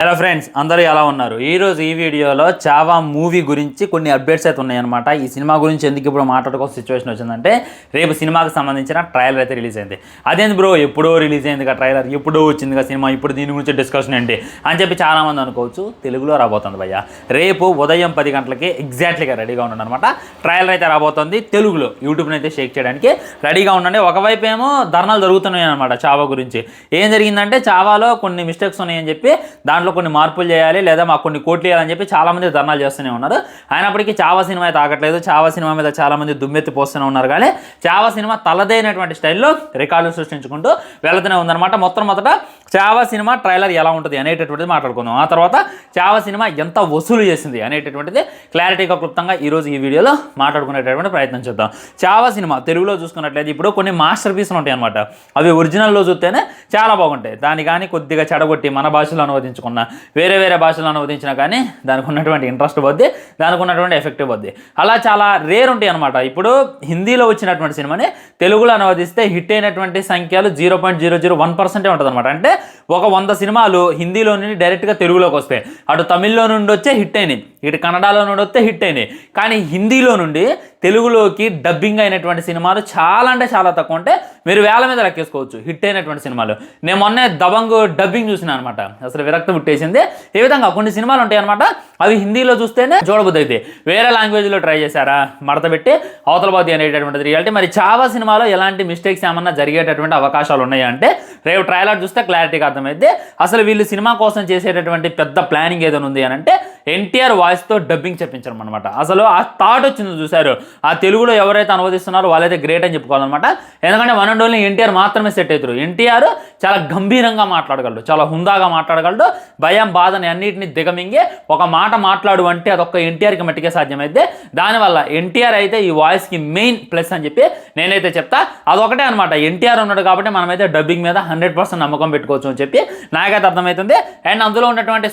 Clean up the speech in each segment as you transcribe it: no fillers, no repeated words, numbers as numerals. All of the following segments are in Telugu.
హలో ఫ్రెండ్స్, అందరూ ఎలా ఉన్నారు? ఈరోజు ఈ వీడియోలో చావా మూవీ గురించి కొన్ని అప్డేట్స్ అయితే ఉన్నాయన్నమాట. ఈ సినిమా గురించి ఎందుకు ఇప్పుడు మాట్లాడుకోవాల్సిన సిచ్యువేషన్ వచ్చిందంటే, రేపు సినిమాకి సంబంధించిన ట్రైలర్ అయితే రిలీజ్ అయింది. అదేంది బ్రో, ఎప్పుడో రిలీజ్ అయింది కదా ట్రైలర్, ఎప్పుడో వచ్చిందిగా సినిమా, ఇప్పుడు దీని గురించి డిస్కషన్ ఏంటి అని చెప్పి చాలామంది అనుకోవచ్చు. తెలుగులో రాబోతుంది భయ్య. రేపు ఉదయం 10 గంటలకి ఎగ్జాక్ట్లీగా రెడీగా ఉండండి అనమాట. ట్రైలర్ అయితే రాబోతుంది తెలుగులో. యూట్యూబ్ని అయితే షేక్ చేయడానికి రెడీగా ఉండండి. ఒకవైపు ఏమో ధర్నాలు జరుగుతున్నాయి అనమాట చావా గురించి. ఏం జరిగిందంటే, చావాలో కొన్ని మిస్టేక్స్ ఉన్నాయని చెప్పి దాంట్లో కొన్ని మార్పులు చేయాలి, లేదా మాకు కొన్ని కోట్లు వేయాలని చెప్పి చాలామంది ధర్నాలు చేస్తూనే ఉన్నారు. అయినప్పటికీ చావా సినిమా అయితే ఆగట్లేదు. చావా సినిమా మీద చాలామంది దుమ్మెత్తి పోస్తూనే ఉన్నారు. కానీ చావా సినిమా తలదైనటువంటి స్టైల్లో రికార్డులు సృష్టించుకుంటూ వెళుతూనే ఉందన్నమాట. మొదట చావా సినిమా ట్రైలర్ ఎలా ఉంటుంది అనేటటువంటిది మాట్లాడుకుందాం. ఆ తర్వాత చావా సినిమా ఎంత వసూలు చేసింది అనేటటువంటిది క్లారిటీగా క్లుప్తంగా ఈరోజు ఈ వీడియోలో మాట్లాడుకునేటటువంటి ప్రయత్నం చేద్దాం. చావా సినిమా తెలుగులో చూసుకున్నట్లయితే ఇప్పుడు కొన్ని మాస్టర్ పీసులు ఉంటాయి అనమాట. అవి ఒరిజినల్లో చూస్తేనే చాలా బాగుంటాయి. దాన్ని కానీ కొద్దిగా చెడగొట్టి మన భాషలో అనువదించుకున్న, వేరే భాషలో అనువదించినా కానీ దానికి ఉన్నటువంటి ఇంట్రెస్ట్ పోద్ది, దానికి ఉన్నటువంటి ఎఫెక్టివ్ పోద్ది. అలా చాలా రేర్ ఉంటాయి అనమాట. ఇప్పుడు హిందీలో వచ్చినటువంటి సినిమాని తెలుగులో అనువదిస్తే హిట్ అయినటువంటి సంఖ్యలు 0.001% ఉంటుంది అనమాట. అంటే ఒక 100 సినిమాలు హిందీలో నుండి డైరెక్ట్గా తెలుగులోకి వస్తాయి. అటు తమిళ్లో నుండి వచ్చే హిట్ అయినాయి, ఇటు కన్నడలో నుండి వస్తే హిట్ అయినాయి. కానీ హిందీలో నుండి తెలుగులోకి డబ్బింగ్ అయినటువంటి సినిమాలు చాలా అంటే చాలా తక్కువ. ఉంటే మీరు వేల మీద లెక్కేసుకోవచ్చు హిట్ అయినటువంటి సినిమాలు. నేను మొన్నే దబంగ్ డబ్బింగ్ చూసినా అనమాట. అసలు విరక్తి పుట్టేసింది. ఈ విధంగా కొన్ని సినిమాలు ఉంటాయి అనమాట. అవి హిందీలో చూస్తేనే చూడబుద్ధి అయితే, వేరే లాంగ్వేజ్లో ట్రై చేశారా మడత పెట్టి అవతల పోద్ది అనేటటువంటిది రియాలిటీ. మరి చావా సినిమాలో ఎలాంటి మిస్టేక్స్ ఏమన్నా జరిగేటటువంటి అవకాశాలు ఉన్నాయా అంటే, రేపు ట్రైలర్ చూస్తే క్లారిటీగా అర్థమైంది. అసలు వీళ్ళు సినిమా కోసం చేసేటటువంటి పెద్ద ప్లానింగ్ ఏదైనా ఉంది అని అంటే, ఎన్టీఆర్ వాయిస్తో డబ్బింగ్ చెప్పించడం అనమాట. అసలు ఆ థాట్ వచ్చింది చూశారు. ఆ తెలుగులో ఎవరైతే అనువదిస్తున్నారో వాళ్ళైతే గ్రేట్ అని చెప్పుకోవాలన్నమాట. ఎందుకంటే వన్ అండ్ ఓన్లీ ఎన్టీఆర్ మాత్రమే సెట్ అవుతారు. ఎన్టీఆర్ చాలా గంభీరంగా మాట్లాడగలడు, చాలా హుందాగా మాట్లాడగలడు. భయం బాధని అన్నింటినీ దిగమింగి ఒక మాట మాట్లాడు అంటే అదొక్క ఎన్టీఆర్కి మట్టికే సాధ్యమైతే. దానివల్ల ఎన్టీఆర్ అయితే ఈ వాయిస్కి మెయిన్ ప్లస్ అని చెప్పి నేనైతే చెప్తా. అదొకటే అనమాట. ఎన్టీఆర్ ఉన్నాడు కాబట్టి మనమైతే డబ్బింగ్ మీద 100% నమ్మకం పెట్టుకోవచ్చు అని చెప్పి నాకైతే అర్థమవుతుంది. అండ్ అందులో ఉన్నటువంటి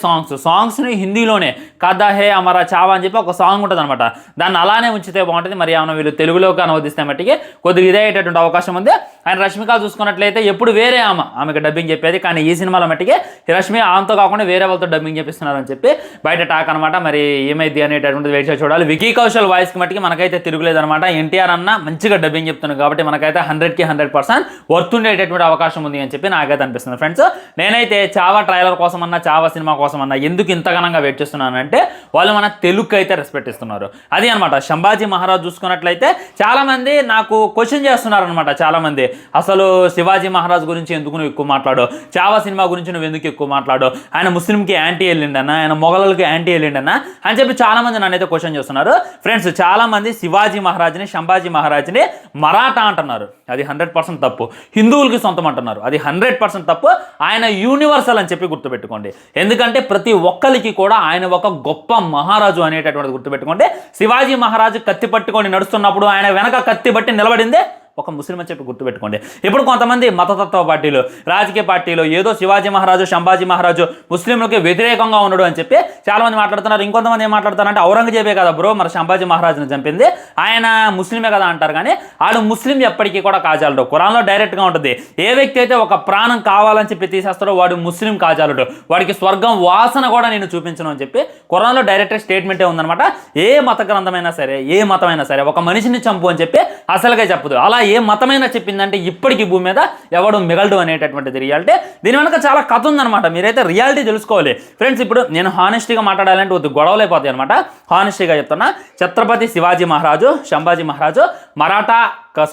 సాంగ్స్ని హిందీలోనే కథా హే అమరా చావా అని చెప్పి ఒక సాంగ్ ఉంటుంది అనమాట. దాన్ని అలానే ఉంచితే బాగుంటుంది. మరి ఏమైనా వీళ్ళు తెలుగులోకి అనువదిస్తే మట్టికి కొద్దిగా ఇదే అయ్యేటటువంటి అవకాశం ఉంది. అండ్ రష్మిక చూసుకున్నట్లయితే ఎప్పుడు వేరే ఆమెకి డబ్బింగ్ చెప్పేది, కానీ ఈ సినిమాలో మట్టికి రష్మి ఆమెతో కాకుండా వేరే వాళ్ళతో డబ్బింగ్ చెప్పిస్తున్నారు అని చెప్పి బయట టాక్ అనమాట. మరి ఏమైంది అనేటటువంటిది వెయిట్ చేసి చూడాలి. వికీ కౌశల్ వాయిస్కి మట్టికి మనకైతే తిరుగులేదు అనమాట. ఎన్టీఆర్ అన్న మంచిగా డబ్బింగ్ చెప్తున్నాడు కాబట్టి మనకైతే 100కి 100% వర్త్ ఉండేటటువంటి అవకాశం ఉంది అని చెప్పి నాకైతే అనిపిస్తుంది. ఫ్రెండ్స్, నేనైతే చావా ట్రైలర్ కోసం అన్నా, చావా సినిమా కోసం అన్నా ఎందుకు ఇంతగానంగా వెయిట్ చేస్తున్నానంటే, వాళ్ళు మన తెలుగుకి అయితే రెస్పెక్ట్ ఇస్తున్నారు. అది అనమాట. శంభాజీ మహారాజ్ చూసుకున్నట్లయితే చాలామంది నాకు క్వశ్చన్ చేస్తున్నారు అనమాట. చాలామంది అసలు శివాజీ మహారాజ్ గురించి ఎందుకు నువ్వు ఎక్కువ మాట్లాడు, చావా సినిమా గురించి నువ్వు ఎందుకు ఎక్కువ మాట్లాడు, ఆయన ముస్లింకి యాంటీ వెళ్ళిండన్నా, ఆయన మొఘలుకి యాంటీ వెళ్ళిండన్నా అని చెప్పి చాలామంది నన్ను అయితే క్వశ్చన్ చేస్తున్నారు. ఫ్రెండ్స్, చాలామంది శివాజీ మహారాజ్ని, శంభాజీ మహారాజ్ని మరాఠా అంటున్నారు. అది 100% తప్పు. హిందువులకి సొంతం అంటున్నారు. అది 100% తప్పు. ఆయన యూనివర్సల్ అని చెప్పి గుర్తుపెట్టుకోండి. ఎందుకంటే ప్రతి ఒక్కరికి కూడా ఆయన ఒక గొప్ప మహారాజు అనేటటువంటిది గుర్తుపెట్టుకోండి. శివాజీ మహారాజు కత్తి పట్టుకొని నడుస్తున్నప్పుడు ఆయన వెనక కత్తి బట్టి నిలబడిందే ఒక ముస్లిం అని చెప్పి గుర్తుపెట్టుకోండి. ఇప్పుడు కొంతమంది మతతత్వ పార్టీలు, రాజకీయ పార్టీలు ఏదో శివాజీ మహారాజు, శంభాజీ మహారాజు ముస్లింలకి వ్యతిరేకంగా ఉన్నాడు అని చెప్పి చాలామంది మాట్లాడుతున్నారు. ఇంకొంతమంది ఏం మాట్లాడుతారంటే, ఔరంగజేబే కదా బ్రో మరి శంభాజీ మహారాజుని చంపింది, ఆయన ముస్లిమే కదా అంటారు. కానీ ఆడు ముస్లిం ఎప్పటికీ కూడా కాజాలడు. ఖురాన్లో డైరెక్ట్గా ఉంటుంది, ఏ వ్యక్తి అయితే ఒక ప్రాణం కావాలని చెప్పి తీసేస్తాడో వాడు ముస్లిం కాజాలడు, వాడికి స్వర్గం వాసన కూడా నేను చూపించను అని చెప్పి ఖురాన్లో డైరెక్ట్ స్టేట్మెంటే ఉందన్నమాట. ఏ మత గ్రంథమైనా సరే, ఏ మతమైనా సరే ఒక మనిషిని చంపు అని చెప్పి అసలుగా చెప్పదు. అలా ఏ మతమైనా చెప్పిందంటే ఇప్పటికీ భూమి మీద ఎవడు మిగలడు అనేటటువంటిది రియాలిటీ. దీని వెనక చాలా కథ ఉందన్నమాట. మీరైతే రియాలిటీ తెలుసుకోవాలి. ఫ్రెండ్స్, ఇప్పుడు నేను హానెస్టీగా మాట్లాడాలంటే కొద్ది గొడవలు అయిపోతాయి అనమాట. హానెస్టీగా చెప్తున్నా, ఛత్రపతి శివాజీ మహారాజు, శంభాజీ మహారాజు మరాఠా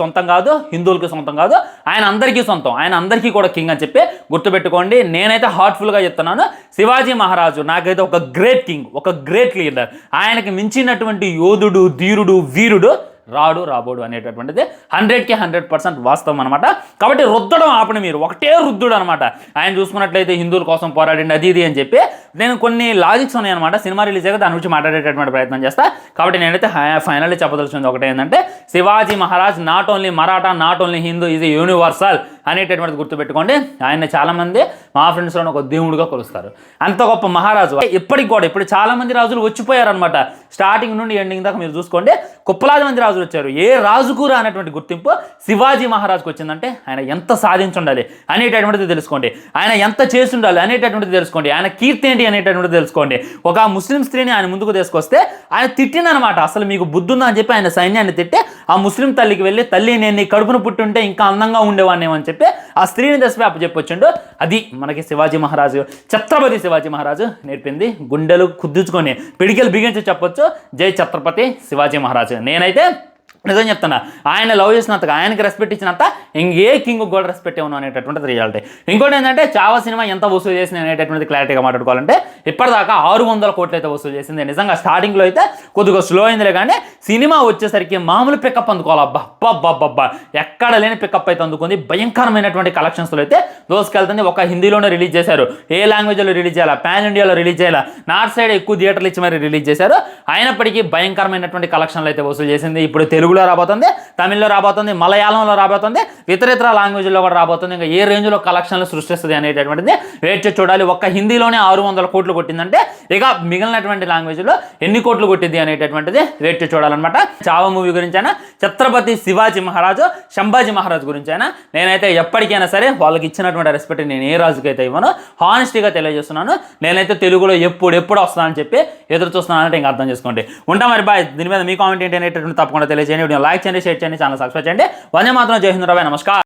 సొంతం కాదు, హిందువులకి సొంతం కాదు, ఆయన అందరికీ సొంతం, ఆయన అందరికీ కూడా కింగ్ అని చెప్పి గుర్తుపెట్టుకోండి. నేనైతే హార్ట్ఫుల్గా చెప్తున్నాను, శివాజీ మహారాజు నాకైతే ఒక గ్రేట్ కింగ్, ఒక గ్రేట్ లీడర్. ఆయనకి మించినటువంటి యోధుడు, ధీరుడు, వీరుడు రాబోడు అనేటటువంటిది 100కి 100% వాస్తవం అనమాట. కాబట్టి రుద్దడం ఆపని, మీరు ఒకటే రుద్దుడు అనమాట. ఆయన చూసుకున్నట్లయితే హిందువుల కోసం పోరాడండి అది ఇది అని చెప్పి నేను కొన్ని లాజిక్స్ ఉన్నాయి అనమాట. సినిమా రిలీజ్ అయ్యాక దాని గురించి మాట్లాడేటటువంటి ప్రయత్నం చేస్తా. కాబట్టి నేనైతే ఫైనల్లీ చెప్పదలుచుకుంది ఒకటే ఏంటంటే, Shivaji Maharaj not only Maratha, not only Hindu, is universal అనేటటువంటిది గుర్తుపెట్టుకోండి. ఆయన చాలామంది మా ఫ్రెండ్స్లో ఒక దేవుడిగా కొలుస్తారు. అంత గొప్ప మహారాజు. ఇప్పటికి కూడా ఇప్పుడు చాలామంది రాజులు వచ్చిపోయారనమాట. స్టార్టింగ్ నుండి ఎండింగ్ దాకా మీరు చూసుకోండి, కుప్పలాది మంది రాజులు వచ్చారు. ఏ రాజుకు రానటువంటి గుర్తింపు శివాజీ మహారాజ్కి వచ్చిందంటే ఆయన ఎంత సాధించుండాలి అనేటటువంటిది తెలుసుకోండి, ఆయన ఎంత చేసి ఉండాలి అనేటటువంటిది తెలుసుకోండి, ఆయన కీర్తి ఏంటి ఏంటి అనేటటువంటి తెలుసుకోండి. ఒక ముస్లిం స్త్రీని ఆయన ముందుకు తీసుకొస్తే ఆయన తిట్టిందనమాట. అసలు మీకు బుద్ధి ఉందా అని చెప్పి ఆయన సైన్యాన్ని తిట్టి ఆ ముస్లిం తల్లికి వెళ్ళి, తల్లి నేను నీ కడుపును పుట్టుంటే ఇంకా అందంగా ఉండేవాడిని అని చెప్పి ఆ స్త్రీని తెసిపోయి అప్పచెప్పొచ్చిండు. అది మనకి శివాజీ మహారాజు, ఛత్రపతి శివాజీ మహారాజు నేర్పింది. గుండెలు కుద్దుచుకొని పిడికెలు బిగించి చెప్పొచ్చు, జై ఛత్రపతి శివాజీ మహారాజు. నేనైతే నిజం చెప్తున్నా, ఆయన లవ్ చేసినంతగా, ఆయనకి రెస్పెక్ట్ ఇచ్చినంత ఇంకే కింగ్ కూడా రెస్పెక్ట్ ఇవ్వను అనేటటువంటిది రియాలిటీ. ఇంకోటి ఏంటంటే చావా సినిమా ఎంత వసూలు చేసింది అనేటటువంటిది క్లారిటీగా మాట్లాడుకోవాలంటే ఇప్పటిదాకా 600 కోట్లు అయితే వసూలు చేసింది. నిజంగా స్టార్టింగ్లో అయితే కొద్దిగా స్లో అయిందిలే, కానీ సినిమా వచ్చేసరికి మామూలు పికప్ అందుకోవాలి. అబ్బా ఎక్కడ లేని పికప్ అయితే అందుకుంది. భయంకరమైనటువంటి కలెక్షన్స్లో అయితే దోసుకెళ్తుంది. ఒక హిందీలోనే రిలీజ్ చేశారు, ఏ లాంగ్వేజ్లో రిలీజ్ చేయాలా, పాన్ ఇండియాలో రిలీజ్ చేయాలా, నార్త్ సైడ్ ఎక్కువ థియేటర్లు ఇచ్చి మరి రిలీజ్ చేశారు. అయినప్పటికీ భయంకరమైనటువంటి కలెక్షన్లు అయితే వసూలు చేసింది. ఇప్పుడు తెలుగులో రాబోతుంది, తమిళ్లో రాబోతుంది, మలయాళంలో రాబోతుంది, ఇతర లాంగ్వేజ్లో కూడా రాబోతుంది. ఇంకా ఏ రేంజ్లో కలెక్షన్లు సృష్టిస్తుంది అనేటటువంటిది వెయిట్ చేసి చూడాలి. ఒక్క హిందీలోనే 600 కోట్లు కొట్టిందంటే ఇక మిగిలినటువంటి లాంగ్వేజ్లో ఎన్ని కోట్లు కొట్టింది అనేటటువంటిది వెయిట్ చేసి చూడాలన్నమాట. చావా మూవీ గురించి అయినా, ఛత్రపతి శివాజీ మహారాజు, సంభాజీ మహారాజు గురించి అయినా నేనైతే ఎప్పటికైనా సరే వాళ్ళకి ఇచ్చినటువంటి రెస్పెక్ట్ నేను ఏ రాజుకి అయితే ఇవ్వను, హానెస్టీగా తెలియజేస్తున్నాను. నేనైతే తెలుగులో ఎప్పుడు వస్తానని చెప్పి ఎదురు చూస్తున్నానంటే ఇంకా అర్థం చేసుకోండి. ఉంటా మరి బాయ్. దీని మీద మీ కామెంట్ ఏంటి అనేటటువంటి తప్పకుండా తెలియజేయండి. లైక్ చేయండి, షేర్ చేయండి, ఛానల్ సబ్స్క్రైబ్ చేయండి. వందే మాత్రం. జై హింద్. నమస్కారం.